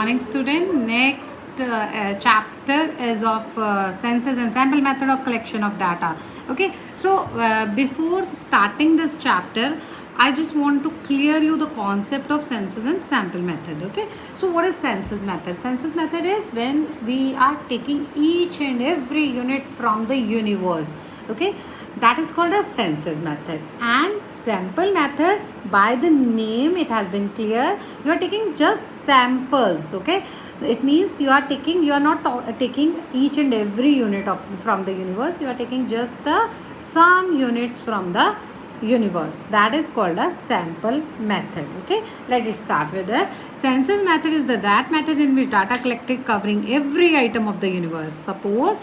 Morning student. Next chapter is of census and sample method of collection of data. Okay, so before starting this chapter, I just want to clear you the concept of census and sample method. Okay, so what is census method? Census method is when we are taking each and every unit from the universe. Okay, that is called a census method. And sample method, by the name it has been clear, you are taking just samples. Okay, it means you are not taking each and every unit from the universe. You are taking just the some units from the universe. That is called a sample method. Okay, let us start with the census method. Is that method in which data collected covering every item of the universe. Suppose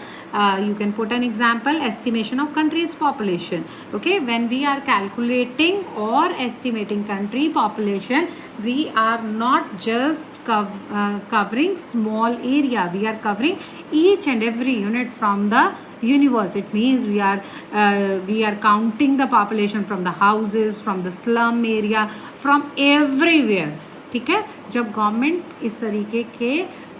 you can put an example, estimation of country's population. Okay, when we are calculating or estimating country population, we are not just covering small area, we are covering each and every unit from the universe. It means we are counting the population from the houses, from the slum area, from everywhere. ठीक है, जब government इस तरीके के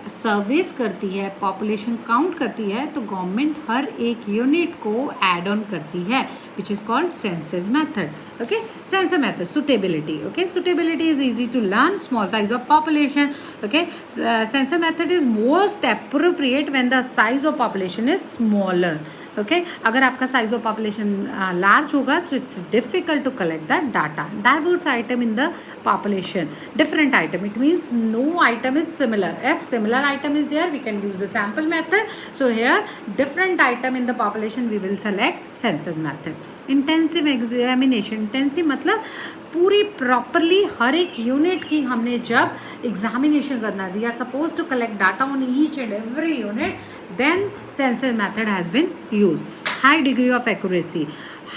service करती है, population count करती है, तो गवर्नमेंट हर एक यूनिट को ऐड ऑन करती है, which is called census method. Okay, census method. Suitability. Okay, suitability is easy to learn. Small size of population. Okay, census method is most appropriate when the size of population is smaller. Okay, अगर आपका size of population large होगा तो it's difficult to collect the data. Diverse item in the population, different item, it means no item is similar. If similar item is there, we can use the sample method. So here different item in the population we will select census method. Intensive examination. Intensive मतलब पूरी properly हर एक unit की हमने जब examination करना है, we are suppose to collect data on each and every unit, then census method has bin use. High degree of accuracy.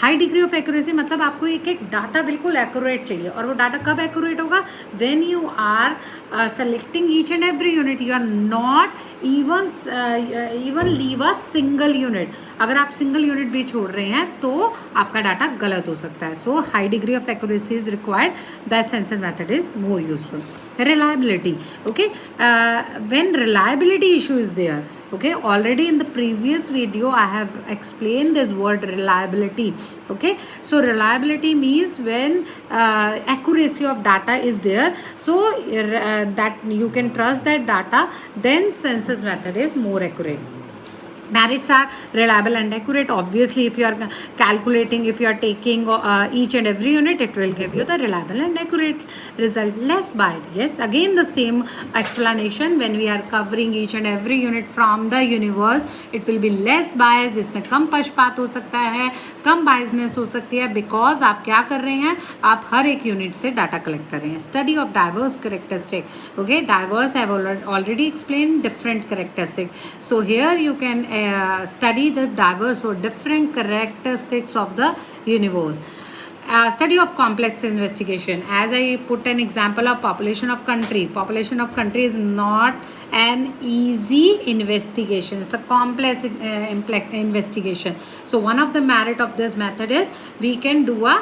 High degree of accuracy मतलब आपको एक एक डाटा बिल्कुल एक्यूरेट चाहिए. और वो डाटा कब एक्यूरेट होगा? When you are selecting each and every unit, you are not even leave a single unit. अगर आप सिंगल यूनिट भी छोड़ रहे हैं तो आपका डाटा गलत हो सकता है. So high degree of accuracy is required. That census method is more useful. Reliability. Okay, when reliability issue is there, okay, already in the previous video I have explained this word reliability. Okay, so reliability means when accuracy of data is there, so that you can trust that data, then census method is more accurate. Merits are reliable and accurate. Obviously, if you are calculating, if you are taking each and every unit, it will give you the reliable and accurate result. Less biased. Yes, again the same explanation. When we are covering each and every unit from the universe, it will be less biased. इसमें कम पक्षपात हो सकता है, कम biasness हो सकती है, because आप क्या कर रहे हैं, आप हर एक यूनिट से डाटा कलेक्ट कर रहे हैं. Study of diverse characteristics. Okay, diverse I have already explained different characteristics. So here you can study the diverse or different characteristics of the universe. Study of complex investigation. As I put an example of population of country. Population of country is not an easy investigation. It's a complex investigation. So one of the merit of this method is we can do a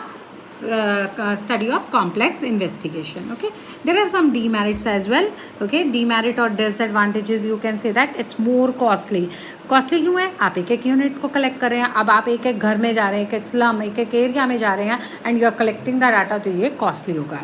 study of complex investigation. Okay, there are some demerits as well. Okay, demerit or disadvantages, you can say that it's more costly. Costly क्यों है? आप एक एक unit को collect कर रहे हैं. अब आप एक एक घर में जा रहे हैं, एक एक स्लम, एक एक एरिया में जा रहे हैं, and you are collecting the data, तो ये कॉस्टली होगा.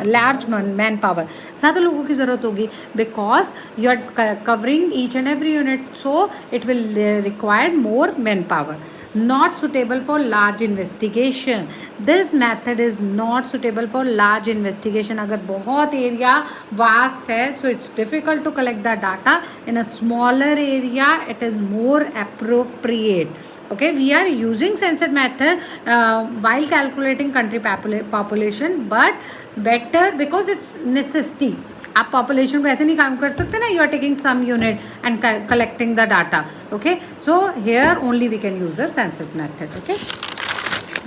लार्ज मैन पावर, ज़्यादा लोगों की ज़रूरत होगी, because you are covering each and every unit, so it will require more man power. Not suitable for large investigation. This method is not suitable for large investigation. अगर बहुत area vast है, so it's difficult to collect the data. In a smaller area, it is more appropriate. Okay, we are using census method while calculating country population, but better because it's necessity. आप population को ऐसे नहीं count कर सकते ना. You are taking some unit and collecting the data. Okay, so here only we can use the census method. Okay,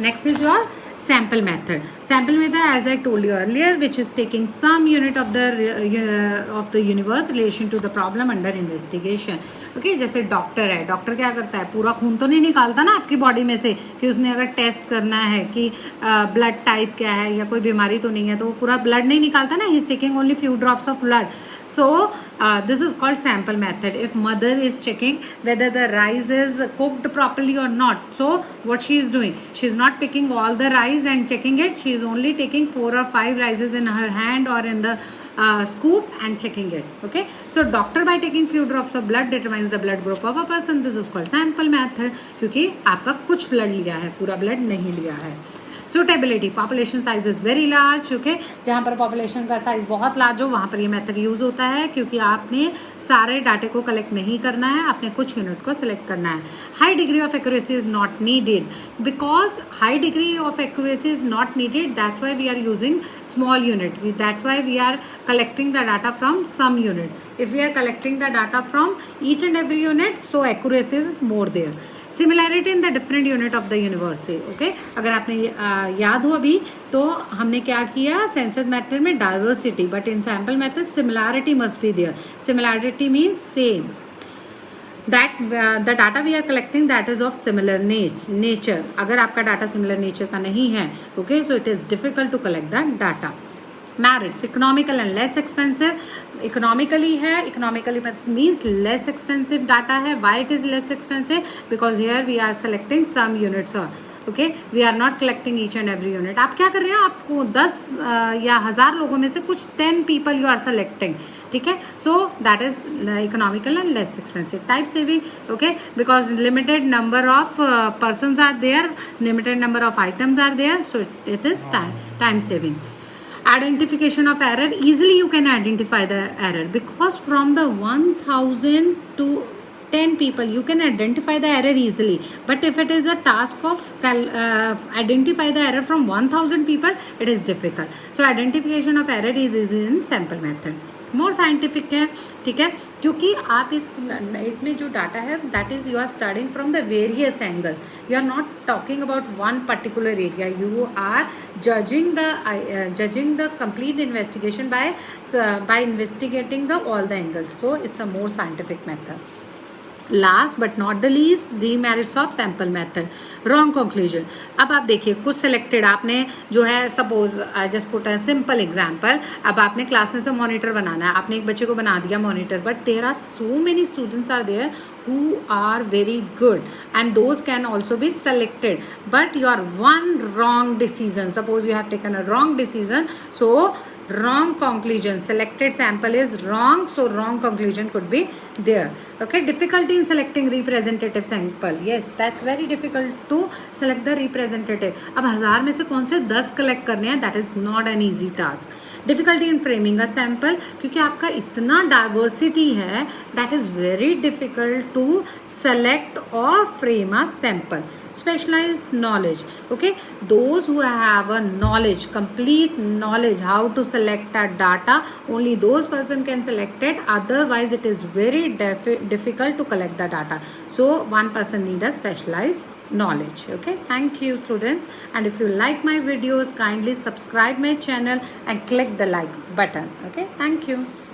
next is your sample method. Sample method, as I told you earlier, which is taking some unit of the universe relation to the problem under investigation. Okay, जैसे doctor है, doctor क्या करता है, पूरा खून तो नहीं निकालता ना आपकी बॉडी में से कि उसने अगर टेस्ट करना है कि ब्लड टाइप क्या है या कोई बीमारी तो नहीं है, तो वो पूरा ब्लड नहीं निकालता ना, he is taking only few drops of blood. So this is called sample method. If mother is checking whether the rice is cooked properly or not, so what she is doing, she is not picking all the rice and checking it, she is only taking 4 or 5 rices in her hand or in the scoop and checking it. Okay, so doctor by taking few drops of blood determines the blood group of a person. This is called sample method, क्योंकि आपका कुछ blood लिया है, पूरा blood नहीं लिया है. Suitability, population size is very large. Okay, जहाँ पर पॉपुलेशन का साइज बहुत लार्ज हो वहाँ पर ये मेथड यूज़ होता है, क्योंकि आपने सारे डाटे को कलेक्ट नहीं करना है, आपने कुछ यूनिट को सिलेक्ट करना है. High degree of accuracy is not needed. Because high degree of accuracy is not needed, that's why we are using small unit. That's why we are collecting the data from some unit. If we are collecting the data from each and every unit, so accuracy is more there. Similarity in the different unit of the universe. Okay, अगर आपने याद हो अभी, तो हमने क्या किया census method में diversity, but in sample method similarity must be there. Similarity means same, that the data we are collecting that is of similar nature. अगर आपका डाटा सिमिलर नेचर का नहीं है, okay, so it is difficult to collect the data. Merits, economical and less expensive. Economically है, economically means less expensive data है. Why it is less expensive? Because here we are selecting some units. Okay, we are not collecting each and every unit. आप क्या कर रहे हैं, आपको 10 या 1000 लोगों में से कुछ 10 पीपल यू आर सेलेक्टिंग. ठीक है, so that is economical and less expensive. Type saving, okay, because limited number of persons are there, limited number of items are there, so it is time saving. Identification of error, easily you can identify the error, because from the 1000 to 10 people you can identify the error easily. But if it is a task of identify the error from 1000 people, it is difficult. So identification of error is easy in sample method. More scientific है. ठीक है, क्योंकि आप इसमें जो डाटा है that is you are starting from the various angle. You are not talking about one particular area, you are judging the complete investigation by investigating the all the angles. So it's a more scientific method. Last but not the least, demerits of sample method. Wrong conclusion. अब आप देखिए कुछ selected आपने जो है, suppose I just put a simple example. अब आपने class में से मॉनिटर बनाना है, आपने एक बच्चे को बना दिया monitor, but there are so many students are there who are very good and those can also be selected, but your one wrong decision, suppose you have taken a wrong decision, so wrong conclusion, selected sample is wrong, so wrong conclusion could be there. Okay, difficulty in selecting representative sample. Yes, that's very difficult to select the representative. अब 1000 में से कौन से 10 collect करने हैं, that is not an easy task. Difficulty in framing a sample, क्योंकि आपका इतना डाइवर्सिटी है, that is very difficult to select or frame a sample. Specialized knowledge, okay, those who have a knowledge, complete knowledge how to select a data, only those person can select it, otherwise it is very difficult to collect the data. So one person need a specialized knowledge. Okay, thank you students, and if you like my videos, kindly subscribe my channel and click the like button. Okay, thank you.